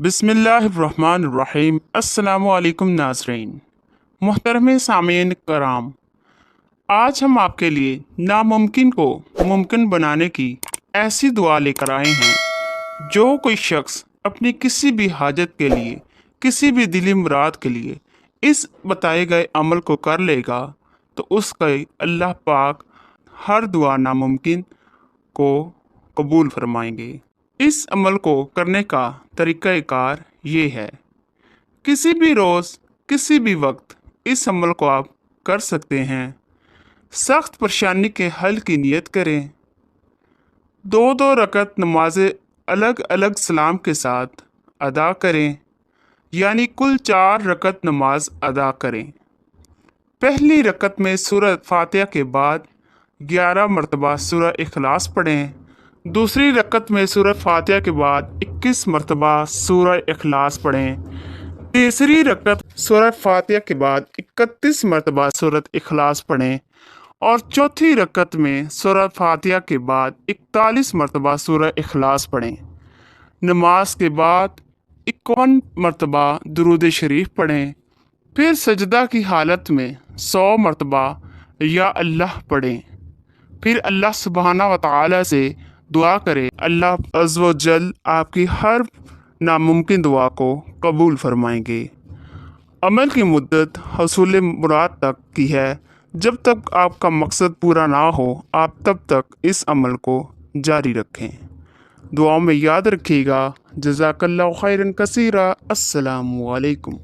बिस्मिल्लाहिर्रहमानिर्रहीम। अस्सलामुअलैकुम नाज़रीन, मोहतरम सामीन कराम, आज हम आपके लिए नामुमकिन को मुमकिन बनाने की ऐसी दुआ लेकर आए हैं। जो कोई शख्स अपनी किसी भी हाजत के लिए, किसी भी दिली मुराद के लिए इस बताए गए अमल को कर लेगा तो उसका अल्लाह पाक हर दुआ नामुमकिन को कबूल फरमाएंगे। इस अमल को करने का तरीक़ाकार ये है, किसी भी रोज़ किसी भी वक्त इस अमल को आप कर सकते हैं। सख्त परेशानी के हल की नियत करें। दो दो रकत नमाज़ें अलग अलग सलाम के साथ अदा करें, यानी कुल 4 रकत नमाज अदा करें। पहली रकत में सूरह फातिहा के बाद 11 मरतबा सूरह इखलास पढ़ें। दूसरी रकत में सूरह फातिहा के बाद 21 मरतबा सूरह इखलास पढ़ें। तीसरी रकत सूरह फातिहा के बाद 31 मरतबा सूरह इखलास पढ़ें और चौथी रकत में सूरह फातिहा के बाद 41 मरतबा सूरह इखलास पढ़ें। नमाज के बाद 51 मरतबा दुरूद शरीफ पढ़ें। फिर सजदा की हालत में 100 मरतबा या अल्लाह पढ़ें। फिर अल्लाह सुब्हाना व तआला से दुआ करें। अल्लाह अज़्ज़ व जल आपकी हर नामुमकिन दुआ को कबूल फरमाएंगे। अमल की मुद्दत हसूल मुराद तक की है। जब तक आपका मकसद पूरा ना हो, आप तब तक इस अमल को जारी रखें। दुआओं में याद रखिएगा। जज़ाकल्लाहु खैरन कसीरा। अस्सलामु अलैकुम।